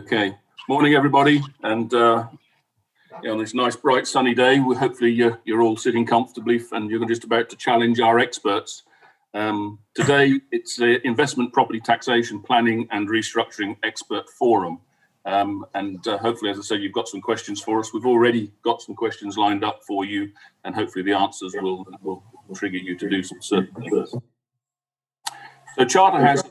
Okay. Morning, everybody. And on this nice, bright, sunny day, hopefully you're all sitting comfortably and you're just about to challenge our experts. Today, it's the Investment Property Taxation Planning and Restructuring Expert Forum. Hopefully, as I said, you've got some questions for us. We've already got some questions lined up for you, and hopefully the answers will trigger you to do some search. So Charterhouse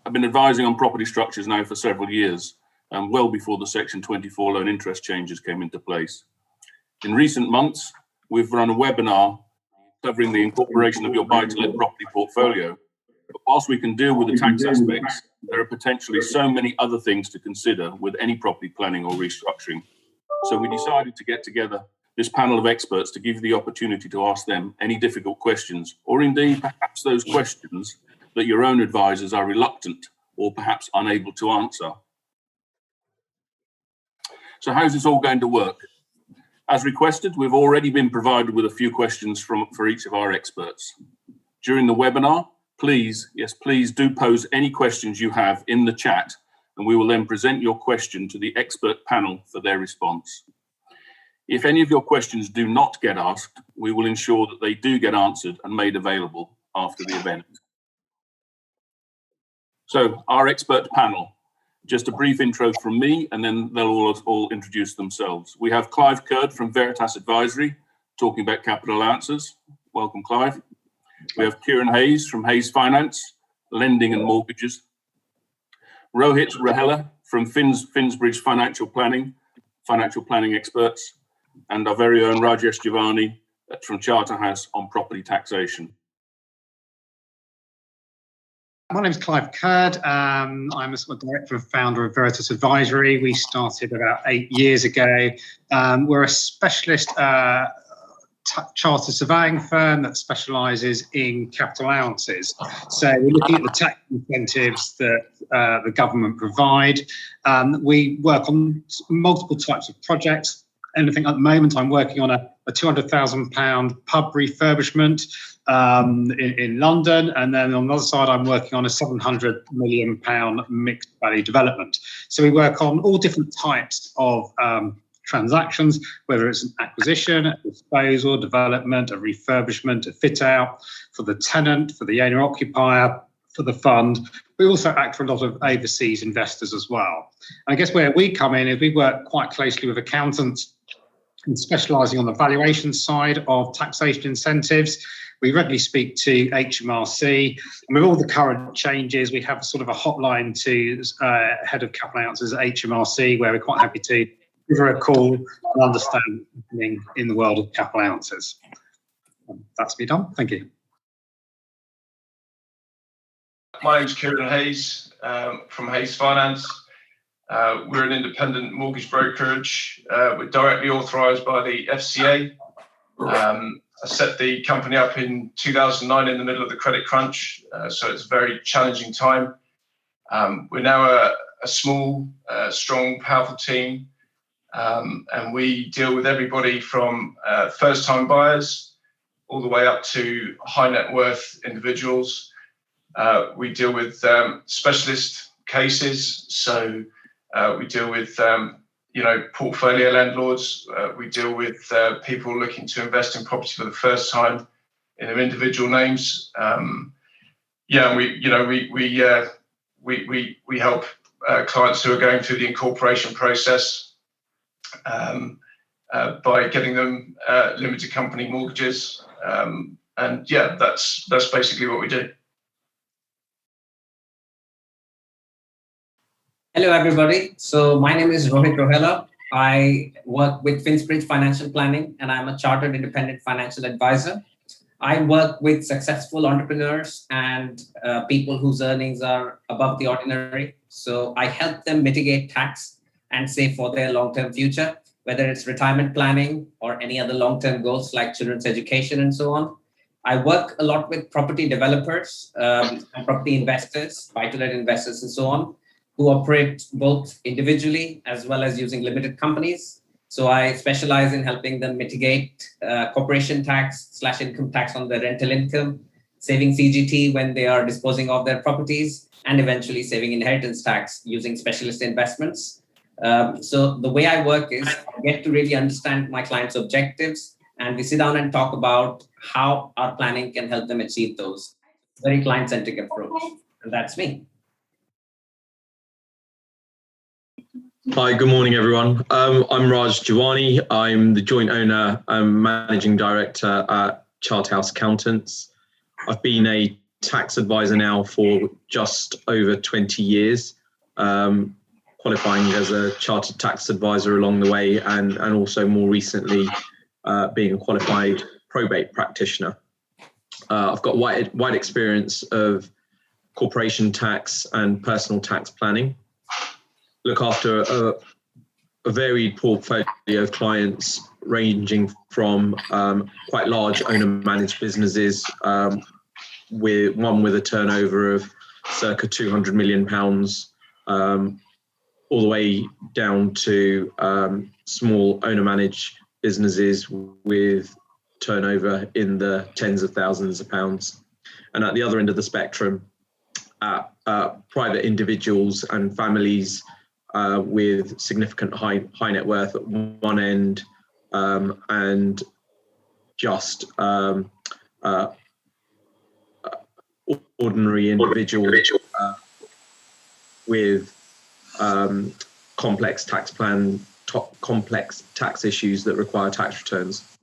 have been advising on property structures now for several years, well before the Section 24 loan interest changes came into place. In recent months, we've run a webinar covering the incorporation of your buy-to-let property portfolio. But whilst we can deal with the tax aspects, there are potentially so many other things to consider with any property planning or restructuring. So we decided to get together this panel of experts to give you the opportunity to ask them any difficult questions, or indeed perhaps those questions that your own advisors are reluctant or perhaps unable to answer. So how's this all going to work? As requested, we've already been provided with a few questions for each of our experts. During the webinar, please do pose any questions you have in the chat, and we will then present your question to the expert panel for their response. If any of your questions do not get asked, we will ensure that they do get answered and made available after the event. So our expert panel, just a brief intro from me, and then they'll all introduce themselves. We have Clive Curd from Veritas Advisory, talking about capital allowances. Welcome, Clive. We have Kieran Hayes from Hayes Finance, lending and mortgages. Rohit Rohela from Finsbridge Financial Planning experts. And our very own Rajesh Jawani from Charterhouse on property taxation. My name is Clive Curd. I'm a director and founder of Veritas Advisory. We started about 8 years ago. We're a specialist chartered surveying firm that specialises in capital allowances. So we're looking at the tax incentives that the government provide. We work on multiple types of projects. Anything at the moment, I'm working on a £200,000 pub refurbishment in London, and then on the other side, I'm working on a £700 million mixed value development. So we work on all different types of transactions, whether it's an acquisition, a disposal, development, a refurbishment, a fit out for the tenant, for the owner occupier, for the fund. We also act for a lot of overseas investors as well. And I guess where we come in is we work quite closely with accountants and specialising on the valuation side of taxation incentives. We regularly speak to HMRC, and with all the current changes, we have sort of a hotline to head of capital allowances at HMRC, where we're quite happy to give her a call and understand what's happening in the world of capital allowances. That's me done. Thank you. My name's Kieran Hayes from Hayes Finance. We're an independent mortgage brokerage. We're directly authorised by the FCA. I set the company up in 2009 in the middle of the credit crunch, so it's a very challenging time. We're now a small, strong, powerful team, and we deal with everybody from first-time buyers all the way up to high net worth individuals. We deal with specialist cases, so we deal with portfolio landlords. We deal with people looking to invest in property for the first time in their individual names. We help clients who are going through the incorporation process by getting them limited company mortgages. That's basically what we do. Hello, everybody. So my name is Rohit Rohela. I work with Finsbridge Financial Planning, and I'm a chartered independent financial advisor. I work with successful entrepreneurs and people whose earnings are above the ordinary. So I help them mitigate tax and save for their long-term future, whether it's retirement planning or any other long-term goals like children's education and so on. I work a lot with property developers and property investors, buy-to-let investors and so on, who operate both individually as well as using limited companies. So I specialize in helping them mitigate corporation tax / income tax on their rental income, saving CGT when they are disposing of their properties, and eventually saving inheritance tax using specialist investments. So the way I work is I get to really understand my clients' objectives, and we sit down and talk about how our planning can help them achieve those. Very client-centric approach. And that's me. Hi, good morning, everyone. I'm Raj Jawani. I'm the joint owner and managing director at Charterhouse Accountants. I've been a tax advisor now for just over 20 years, qualifying as a chartered tax advisor along the way, and also more recently being a qualified probate practitioner. I've got wide experience of corporation tax and personal tax planning. Look after a varied portfolio of clients ranging from quite large owner-managed businesses, with a turnover of circa £200 million, all the way down to small owner-managed businesses with turnover in the tens of thousands of pounds. And at the other end of the spectrum, private individuals and families with significant high net worth at one end, and just ordinary individuals with complex tax issues that require tax returns.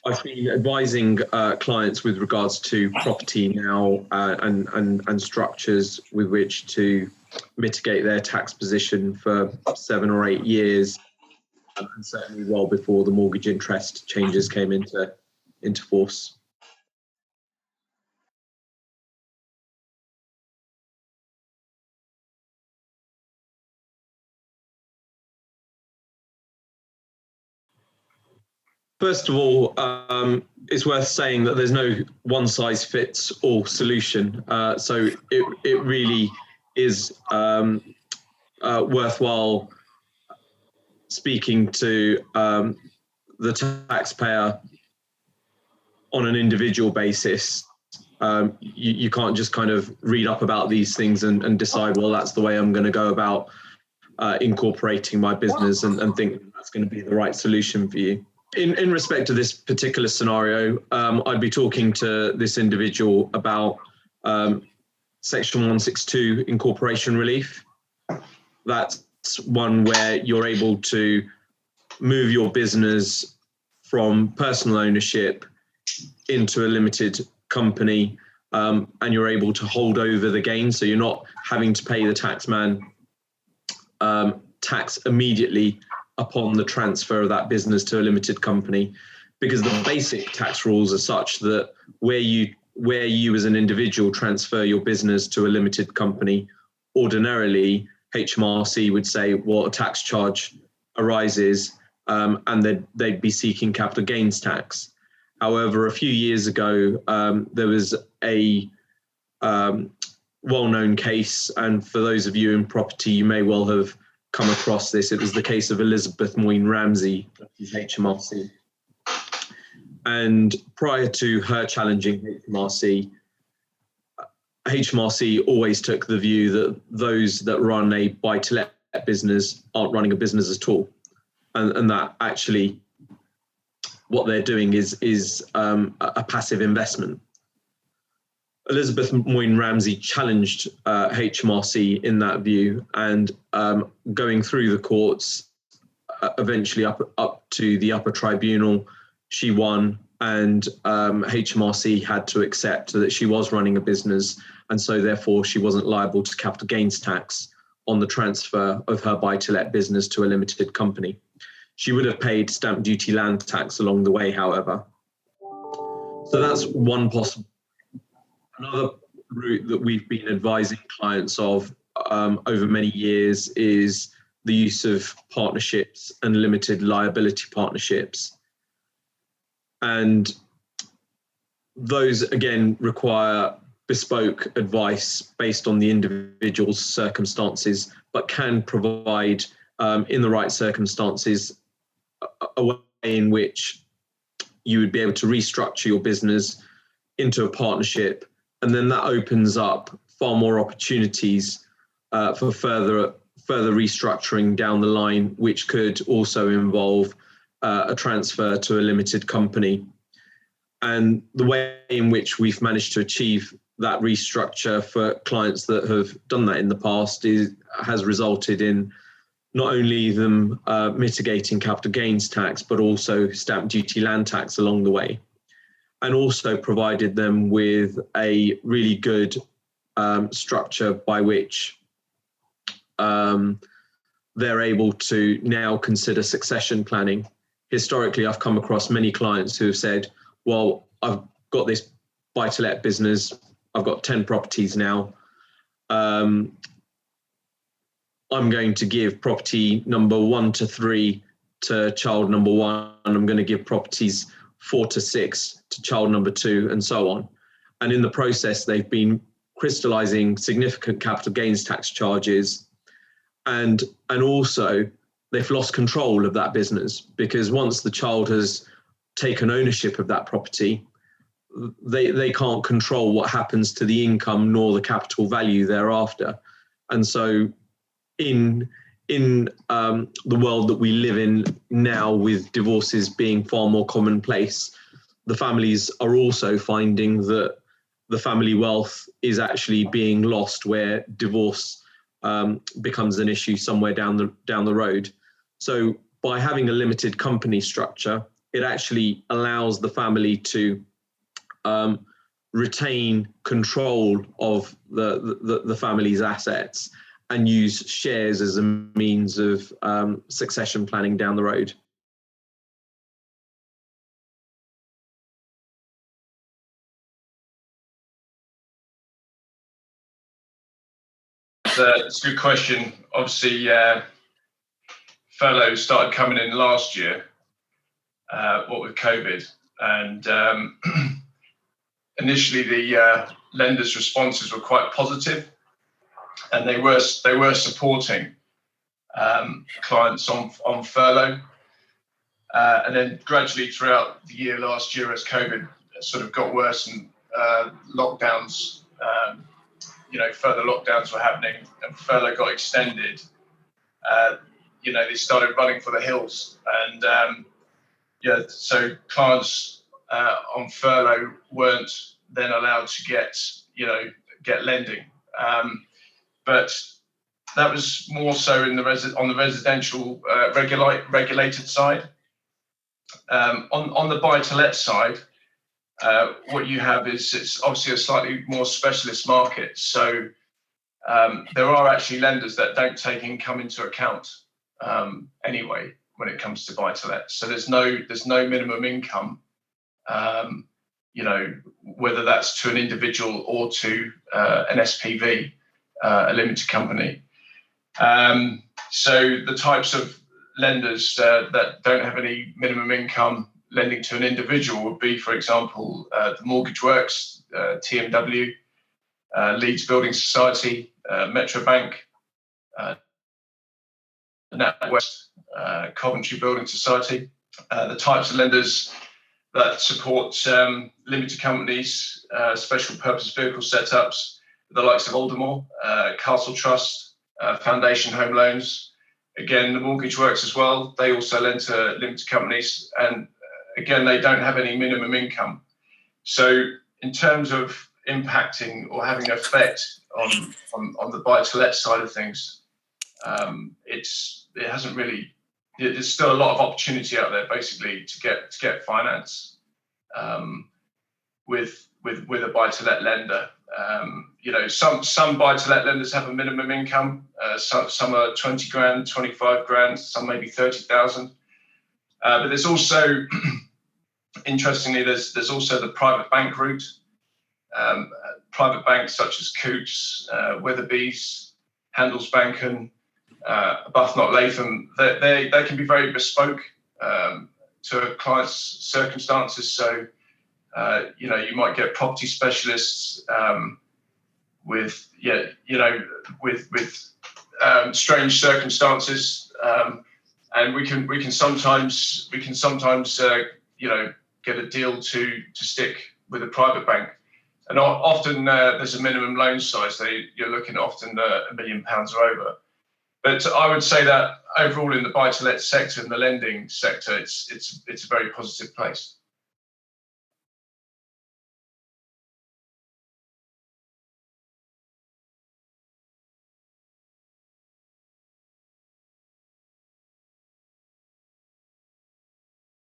I've been advising clients with regards to property now, and structures with which to mitigate their tax position for 7 or 8 years, and certainly well before the mortgage interest changes came into force. First of all, it's worth saying that there's no one-size-fits-all solution. So it really is worthwhile speaking to the taxpayer on an individual basis. You can't just kind of read up about these things and decide, well, that's the way I'm going to go about incorporating my business and think that's going to be the right solution for you. In respect to this particular scenario, I'd be talking to this individual about Section 162 incorporation relief. That's one where you're able to move your business from personal ownership into a limited company, and you're able to hold over the gain, so you're not having to pay the taxman tax immediately upon the transfer of that business to a limited company, because the basic tax rules are such that where you as an individual transfer your business to a limited company, ordinarily HMRC would say, well, a tax charge arises, and they'd be seeking capital gains tax. However, a few years ago, there was a well-known case, and for those of you in property, you may well have come across this. It was the case of Elizabeth Moyne Ramsey, HMRC. And prior to her challenging HMRC always took the view that those that run a buy-to-let business aren't running a business at all, and that actually what they're doing is a passive investment. Elizabeth Moyne Ramsey challenged HMRC in that view, and going through the courts, eventually up to the upper tribunal, she won, and HMRC had to accept that she was running a business, and so therefore she wasn't liable to capital gains tax on the transfer of her buy-to-let business to a limited company. She would have paid stamp duty land tax along the way, however. So that's one possible. Another route that we've been advising clients of over many years is the use of partnerships and limited liability partnerships. And those, again, require bespoke advice based on the individual's circumstances, but can provide, in the right circumstances, a way in which you would be able to restructure your business into a partnership, and then that opens up far more opportunities for further restructuring down the line, which could also involve a transfer to a limited company. And the way in which we've managed to achieve that restructure for clients that have done that in the past has resulted in not only them mitigating capital gains tax, but also stamp duty land tax along the way, and also provided them with a really good structure by which they're able to now consider succession planning. Historically, I've come across many clients who have said, well, I've got this buy-to-let business, I've got 10 properties now. I'm going to give property number 1 to 3 to child number 1. I'm going to give properties 4 to 6 to child number 2, and so on. And in the process, they've been crystallizing significant capital gains tax charges, and also they've lost control of that business, because once the child has taken ownership of that property, they can't control what happens to the income nor the capital value thereafter. And so in the world that we live in now, with divorces being far more commonplace, the families are also finding that the family wealth is actually being lost, where divorce becomes an issue somewhere down the road. So by having a limited company structure, it actually allows the family to retain control of the family's assets and use shares as a means of succession planning down the road. It's a good question. Obviously, furlough started coming in last year, what with COVID, and initially the lenders' responses were quite positive, and they were supporting clients on furlough, and then gradually throughout the year last year, as COVID sort of got worse and lockdowns, further lockdowns were happening and furlough got extended, they started running for the hills, and so clients on furlough weren't then allowed to get lending, but that was more so on the residential regulated side. On the buy-to-let side, what you have is, it's obviously a slightly more specialist market. So there are actually lenders that don't take income into account anyway when it comes to buy-to-let. So there's no minimum income, whether that's to an individual or to an SPV, a limited company. So the types of lenders that don't have any minimum income lending to an individual would be, for example, the Mortgage Works, TMW, Leeds Building Society, Metro Bank, NatWest, Coventry Building Society. The types of lenders that support limited companies, special purpose vehicle setups, the likes of Aldermore, Castle Trust, Foundation Home Loans. Again, the Mortgage Works as well. They also lend to limited companies, and again, they don't have any minimum income. So in terms of impacting or having an effect on the buy-to-let side of things, it hasn't really. There's still a lot of opportunity out there, basically, to get finance with a buy-to-let lender. Some buy-to-let lenders have a minimum income. Some are 20 grand, 25 grand. Some maybe 30,000. But there's also, interestingly, there's also the private bank route. Private banks such as Coutts, Weatherby's, Handelsbanken, Arbuthnot Latham, they can be very bespoke to a client's circumstances. So, you might get property specialists with strange circumstances, and we can sometimes get a deal to stick with a private bank. And often there's a minimum loan size, so you're looking at often £1 million or over. But I would say that overall in the buy-to-let sector and the lending sector, it's a very positive place.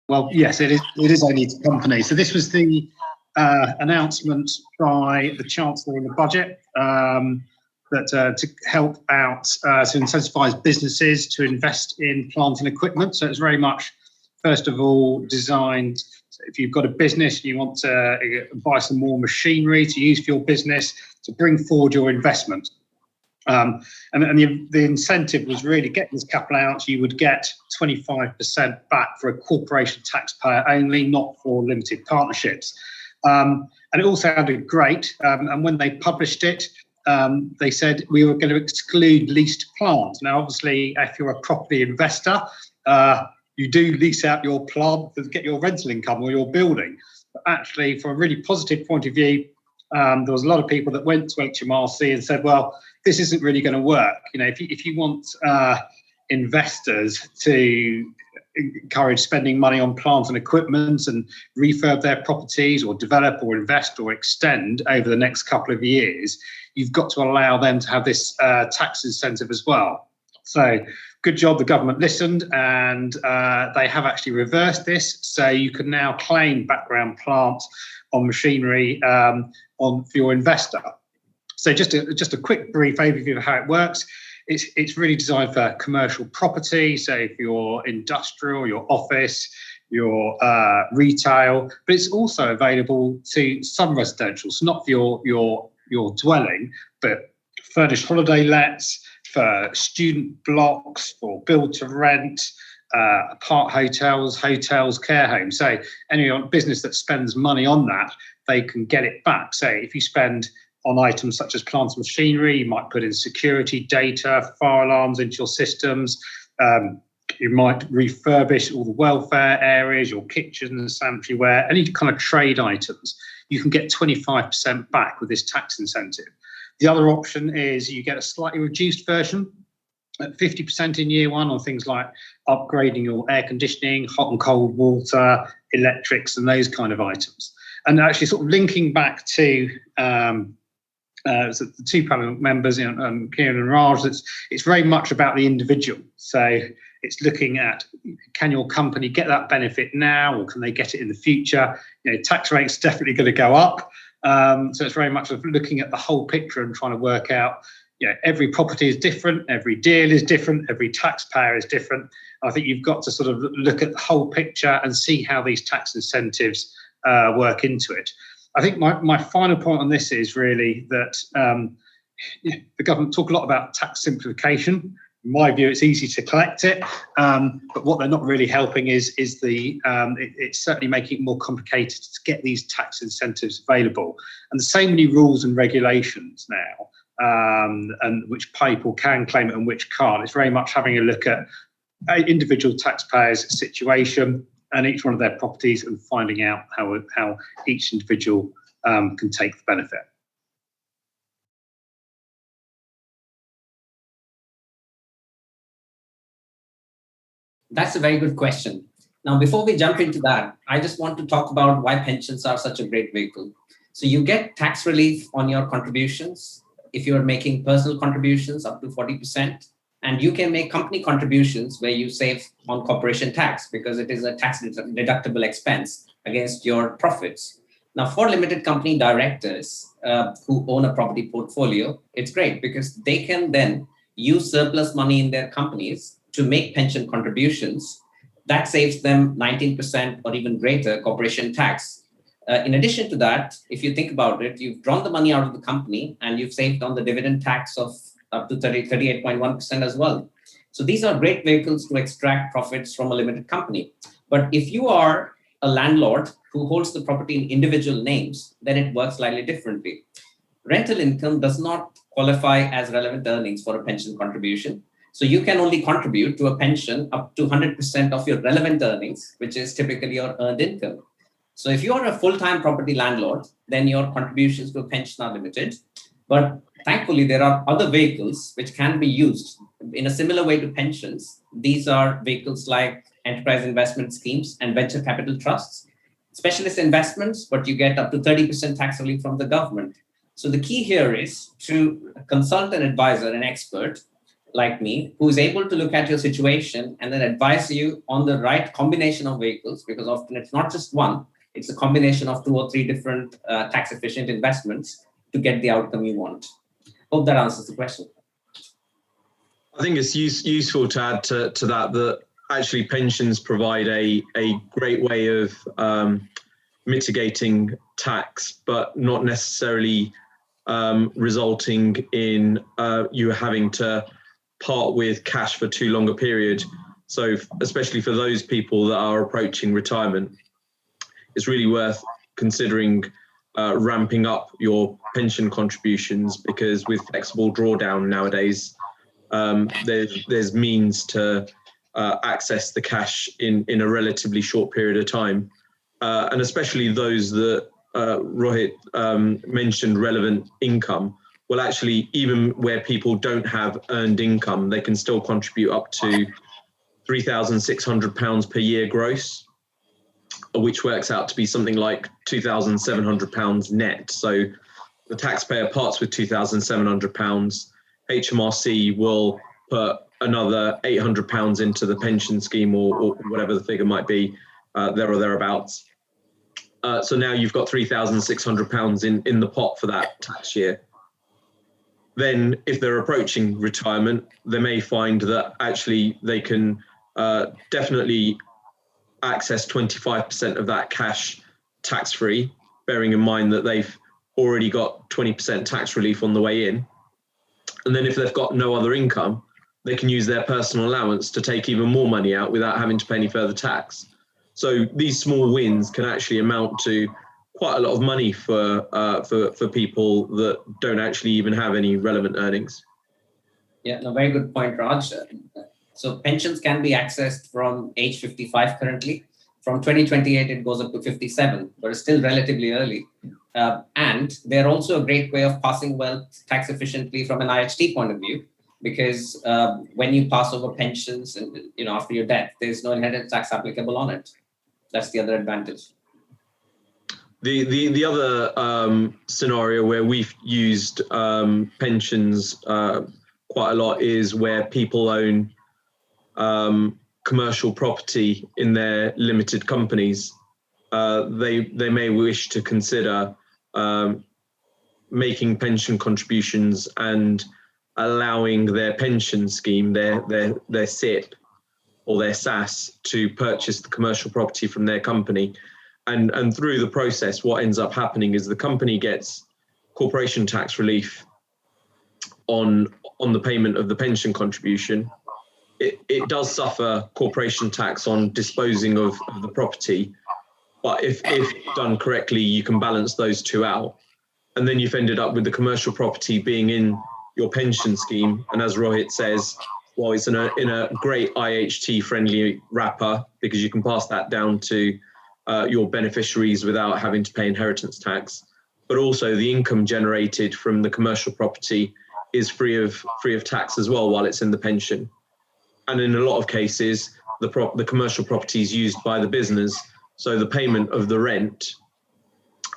Well, yes, it is only to companies. So this was the announcement by the Chancellor in the budget that to help out, to incentivise businesses to invest in plant and equipment. So it's very much, first of all, designed, so if you've got a business and you want to buy some more machinery to use for your business, to bring forward your investment. And the incentive was really getting this capital allowance. You would get 25% back for a corporation taxpayer only, not for limited partnerships. And it all sounded great. And when they published it, they said we were going to exclude leased plant. Now, obviously, if you're a property investor, you do lease out your plant to get your rental income or your building. But actually, from a really positive point of view, there was a lot of people that went to HMRC and said, well, this isn't really going to work. You know, if you want investors to encourage spending money on plant and equipment and refurb their properties or develop or invest or extend over the next couple of years, you've got to allow them to have this tax incentive as well. So good job, the government listened, and they have actually reversed this. So you can now claim background plant on machinery for your investor. So just a quick brief overview of how it works. It's really designed for commercial property, so if you're industrial, your office, your retail, but it's also available to some residential, so not for your dwelling, but furnished holiday lets, for student blocks, for build to rent, apart hotels, care homes. So any business that spends money on that, they can get it back. So if you spend on items such as plant and machinery, you might put in security data, fire alarms into your systems. You might refurbish all the welfare areas, your kitchens, sanitary ware, any kind of trade items. You can get 25% back with this tax incentive. The other option is you get a slightly reduced version at 50% in year one on things like upgrading your air conditioning, hot and cold water, electrics, and those kind of items. And actually sort of linking back to the two panel members, Kieran and Raj, it's very much about the individual. So it's looking at, can your company get that benefit now, or can they get it in the future? You know, tax rates definitely going to go up. So it's very much of looking at the whole picture and trying to work out, you know, every property is different, every deal is different, every taxpayer is different. I think you've got to sort of look at the whole picture and see how these tax incentives work into it. I think my final point on this is really that the government talk a lot about tax simplification. In my view, it's easy to collect it, but what they're not really helping is it's certainly making it more complicated to get these tax incentives available. And there's so many rules and regulations now, and which people can claim it and which can't. It's very much having a look at individual taxpayers' situation and each one of their properties and finding out how each individual can take the benefit. That's a very good question. Now, before we jump into that, I just want to talk about why pensions are such a great vehicle. So you get tax relief on your contributions if you're making personal contributions up to 40%. And you can make company contributions where you save on corporation tax because it is a tax deductible expense against your profits. Now, for limited company directors who own a property portfolio, it's great because they can then use surplus money in their companies to make pension contributions. That saves them 19% or even greater corporation tax. In addition to that, if you think about it, you've drawn the money out of the company and you've saved on the dividend tax of up to 38.1% as well. So these are great vehicles to extract profits from a limited company. But if you are a landlord who holds the property in individual names, then it works slightly differently. Rental income does not qualify as relevant earnings for a pension contribution. So you can only contribute to a pension up to 100% of your relevant earnings, which is typically your earned income. So if you are a full-time property landlord, then your contributions to a pension are limited. But thankfully, there are other vehicles which can be used in a similar way to pensions. These are vehicles like enterprise investment schemes and venture capital trusts, specialist investments, but you get up to 30% tax relief from the government. So the key here is to consult an advisor, an expert like me, who is able to look at your situation and then advise you on the right combination of vehicles, because often it's not just one, it's a combination of 2 or 3 different tax efficient investments to get the outcome you want. Hope that answers the question. I think it's useful to add to that actually pensions provide a great way of mitigating tax, but not necessarily resulting in you having to part with cash for too long a period. So especially for those people that are approaching retirement, it's really worth considering ramping up your pension contributions, because with flexible drawdown nowadays, there's means to access the cash in a relatively short period of time. And especially those that Rohit mentioned relevant income. Well, actually, even where people don't have earned income, they can still contribute up to £3,600 per year gross, which works out to be something like £2,700 net. So the taxpayer parts with £2,700. HMRC will put another £800 into the pension scheme, or whatever the figure might be, there or thereabouts. So now you've got £3,600 in the pot for that tax year. Then if they're approaching retirement, they may find that actually they can definitely access 25% of that cash tax-free, bearing in mind that they've already got 20% tax relief on the way in. And then if they've got no other income, they can use their personal allowance to take even more money out without having to pay any further tax. So these small wins can actually amount to quite a lot of money for people that don't actually even have any relevant earnings. Yeah, no, very good point, Raj. So pensions can be accessed from age 55 currently. From 2028, it goes up to 57, but it's still relatively early. And they're also a great way of passing wealth tax efficiently from an IHT point of view, because when you pass over pensions and after your death, there's no inheritance tax applicable on it. That's the other advantage. The other scenario where we've used pensions quite a lot is where people own commercial property in their limited companies. They may wish to consider making pension contributions and allowing their pension scheme, their SIP or their SAS, to purchase the commercial property from their company. And through the process, what ends up happening is the company gets corporation tax relief on the payment of the pension contribution. It does suffer corporation tax on disposing of the property, but if done correctly, you can balance those two out. And then you've ended up with the commercial property being in your pension scheme. And as Rohit says, well, it's in a great IHT-friendly wrapper, because you can pass that down to your beneficiaries without having to pay inheritance tax. But also the income generated from the commercial property is free of tax as well while it's in the pension. And in a lot of cases, the commercial property is used by the business, so the payment of the rent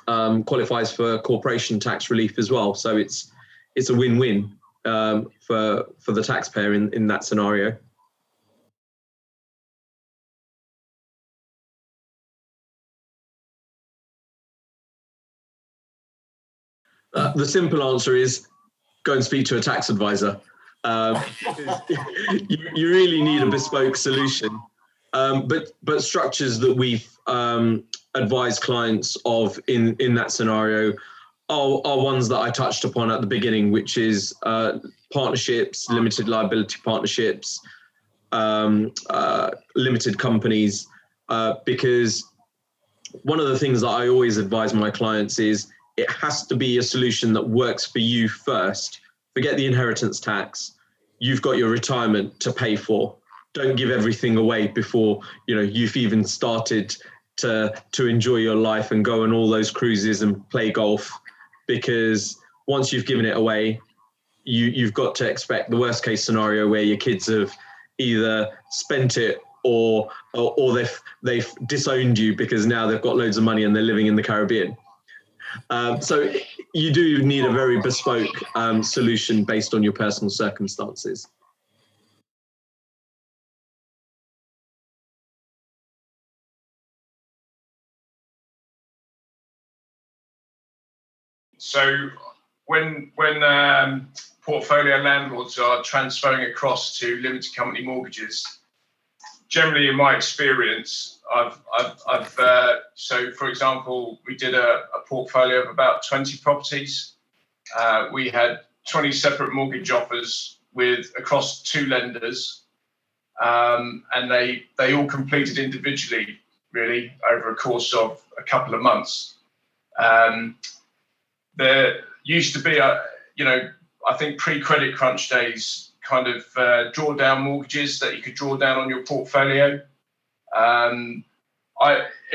qualifies for corporation tax relief as well. So it's a win-win for the taxpayer in that scenario. The simple answer is go and speak to a tax advisor. You really need a bespoke solution. But structures that we've advised clients of in that scenario are ones that I touched upon at the beginning, which is partnerships, limited liability partnerships, limited companies, because one of the things that I always advise my clients is it has to be a solution that works for you first. Forget the inheritance tax. You've got your retirement to pay for. Don't give everything away before you've even started to enjoy your life and go on all those cruises and play golf, because once you've given it away, you've got to expect the worst case scenario where your kids have either spent it or they've disowned you because now they've got loads of money and they're living in the Caribbean. So you do need a very bespoke solution based on your personal circumstances. So when portfolio landlords are transferring across to limited company mortgages, generally in my experience, so for example, we did a portfolio of about 20 properties. We had 20 separate mortgage offers across 2 lenders, and they all completed individually, really, over a course of a couple of months. There used to be I think pre-credit crunch days, kind of drawdown mortgages that you could draw down on your portfolio. In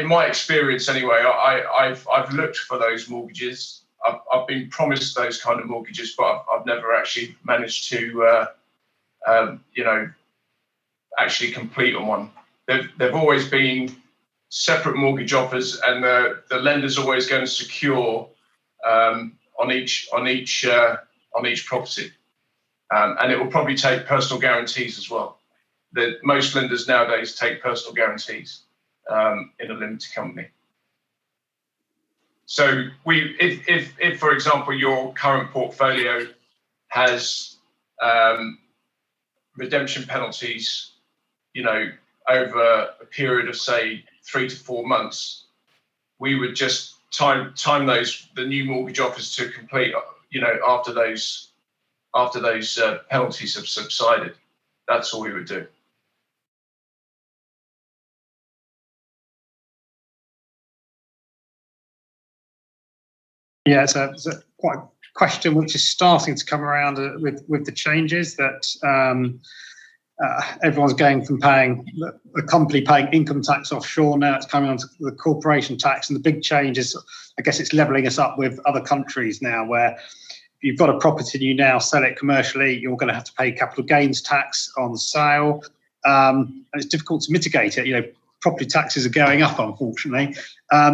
my experience anyway, I've looked for those mortgages. I've been promised those kind of mortgages, but I've never actually managed to actually complete on one. They've always been separate mortgage offers, and the lender's always going to secure on each property, and it will probably take personal guarantees as well. Most lenders nowadays take personal guarantees in a limited company. So if for example your current portfolio has redemption penalties, over a period of say 3 to 4 months, we would just time the new mortgage offers to complete, after those penalties have subsided. That's all we would do. Yeah, it's a quite a question which is starting to come around with the changes that everyone's going from paying the company paying income tax offshore. Now it's coming on to the corporation tax, and the big change is, I guess, it's levelling us up with other countries now, where if you've got a property and you now sell it commercially, you're going to have to pay capital gains tax on sale, and it's difficult to mitigate it. Property taxes are going up, unfortunately.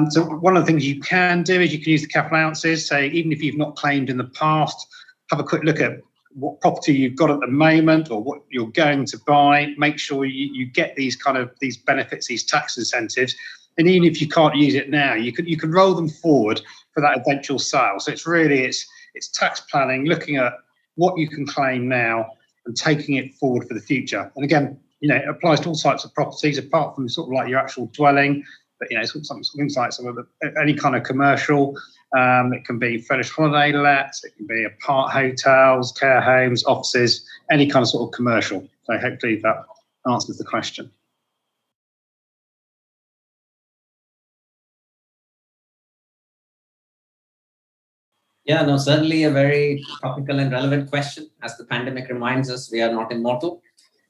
So one of the things you can do is you can use the capital allowances. So even if you've not claimed in the past, have a quick look at what property you've got at the moment or what you're going to buy. Make sure you get these benefits, these tax incentives. And even if you can't use it now, you can roll them forward for that eventual sale. So it's tax planning, looking at what you can claim now and taking it forward for the future. And again, it applies to all types of properties, apart from sort of like your actual dwelling. But things like any kind of commercial. It can be furnished holiday lets, it can be apart hotels, care homes, offices, any kind of sort of commercial. So hopefully that answers the question. Yeah, no, certainly a very topical and relevant question. As the pandemic reminds us, we are not immortal.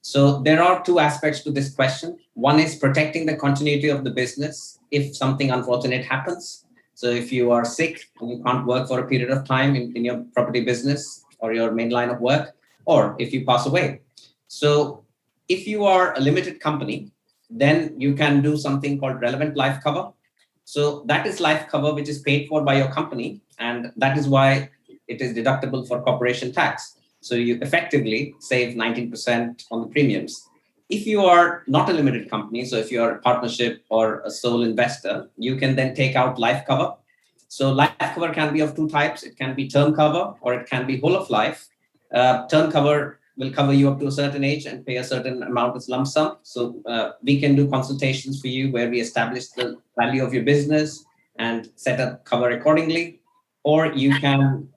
So there are 2 aspects to this question. One is protecting the continuity of the business if something unfortunate happens. So if you are sick and you can't work for a period of time in your property business or your main line of work, or if you pass away. So if you are a limited company, then you can do something called relevant life cover. So that is life cover which is paid for by your company, and that is why it is deductible for corporation tax. So you effectively save 19% on the premiums. If you are not a limited company, so if you are a partnership or a sole investor, you can then take out life cover. So life cover can be of 2 types. It can be term cover or it can be whole of life. Term cover will cover you up to a certain age and pay a certain amount as lump sum. So we can do consultations for you where we establish the value of your business and set up cover accordingly. Or you can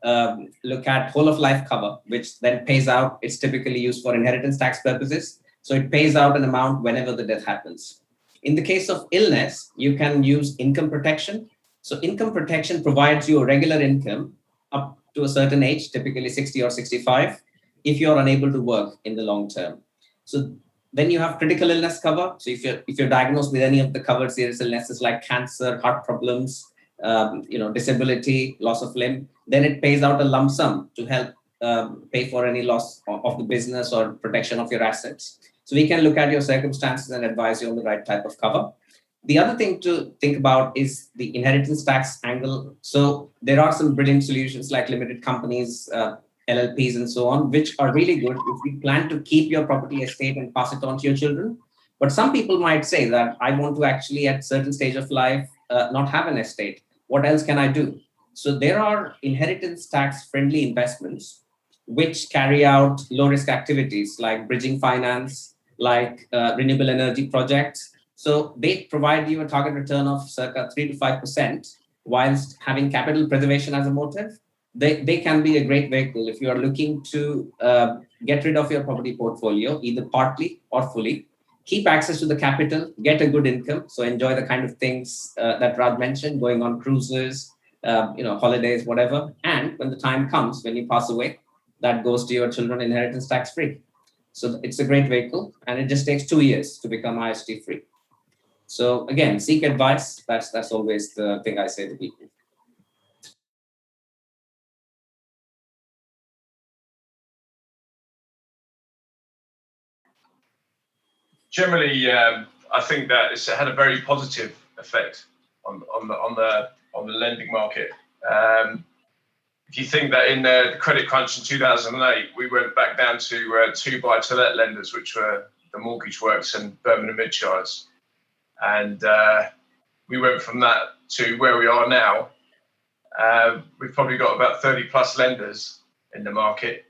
look at whole of life cover, which then pays out. It's typically used for inheritance tax purposes. So it pays out an amount whenever the death happens. In the case of illness, you can use income protection. So income protection provides you a regular income up to a certain age, typically 60 or 65, if you're unable to work in the long term. So Then you have critical illness cover. So if you're diagnosed with any of the covered serious illnesses like cancer, heart problems, disability, loss of limb, then it pays out a lump sum to help pay for any loss of the business or protection of your assets. So we can look at your circumstances and advise you on the right type of cover. The other thing to think about is the inheritance tax angle. So there are some brilliant solutions like limited companies, LLPs and so on, which are really good if you plan to keep your property estate and pass it on to your children. But some people might say that I want to actually at a certain stage of life not have an estate. What else can I do? So there are inheritance tax friendly investments which carry out low risk activities like bridging finance, like renewable energy projects. So they provide you a target return of circa 3 to 5%, whilst having capital preservation as a motive. They can be a great vehicle if you are looking to get rid of your property portfolio, either partly or fully. Keep access to the capital, get a good income. So enjoy the kind of things that Raj mentioned, going on cruises, holidays, whatever. And when the time comes, when you pass away, that goes to your children inheritance tax free. So it's a great vehicle, and it just takes 2 years to become IST free. So again, seek advice. That's always the thing I say to people. Generally, I think that it's had a very positive effect on the lending market. If you think that in the credit crunch in 2008, we went back down to 2 buy-to-let lenders, which were the Mortgage Works and Birmingham Midshires, and we went from that to where we are now. We've probably got about 30 plus lenders in the market,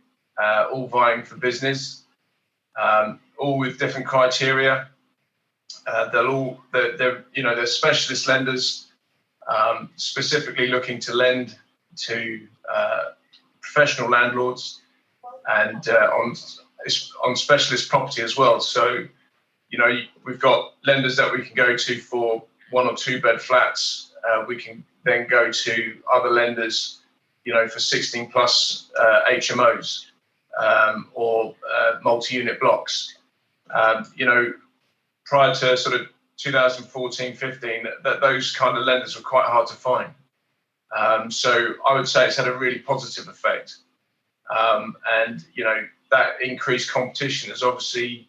all vying for business. All with different criteria. They're specialist lenders, specifically looking to lend to professional landlords and on specialist property as well. So, we've got lenders that we can go to for 1 or 2 bed flats. We can then go to other lenders, for 16 plus HMOs or multi-unit blocks. Prior to sort of 2014, 15, that those kind of lenders were quite hard to find. So I would say it's had a really positive effect. And, that increased competition is obviously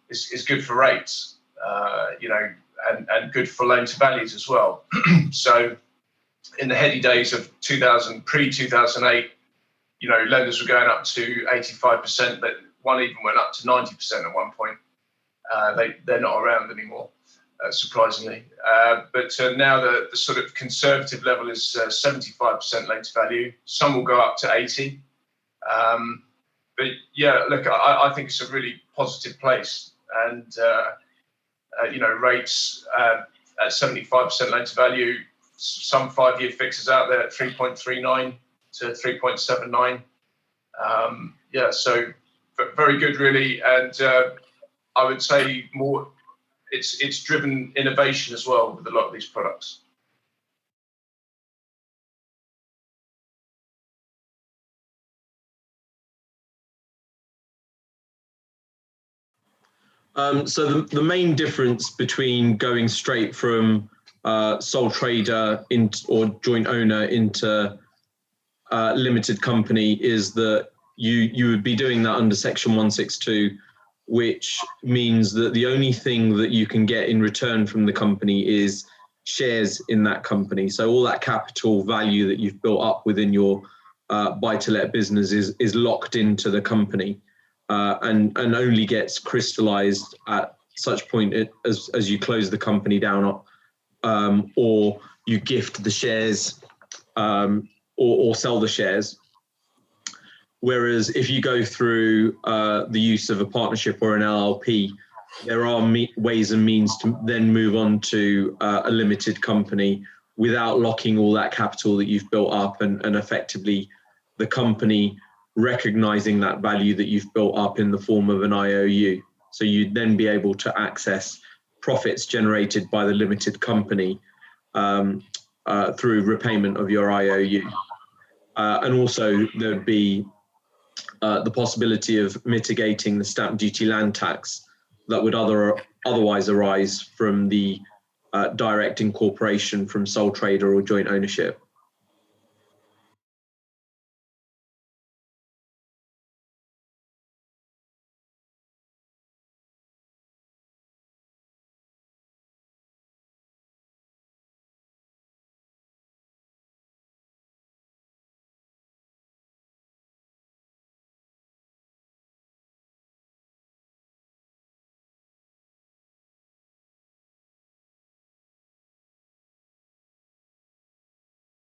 is good for rates, and good for loan to values as well. So in the heady days of pre-2008, lenders were going up to 85%, but one even went up to 90% at one point. They're not around anymore, surprisingly. But now the sort of conservative level is 75% loan to value. Some will go up to 80. But yeah, look, I think it's a really positive place. And, rates at 75% loan to value, some 5-year fixes out there at 3.39 to 3.79. So very good, really. And I would say more, it's driven innovation as well with a lot of these products. So the main difference between going straight from sole trader or joint owner into limited company is that you would be doing that under Section 162, which means that the only thing that you can get in return from the company is shares in that company. So all that capital value that you've built up within your buy-to-let business is locked into the company. And only gets crystallized at such point as you close the company down, or you gift the shares, or sell the shares. Whereas if you go through the use of a partnership or an LLP, there are ways and means to then move on to a limited company without locking all that capital that you've built up, and effectively the company recognizing that value that you've built up in the form of an IOU. So you'd then be able to access profits generated by the limited company through repayment of your IOU. And also there'd be the possibility of mitigating the stamp duty land tax that would otherwise arise from the direct incorporation from sole trader or joint ownership.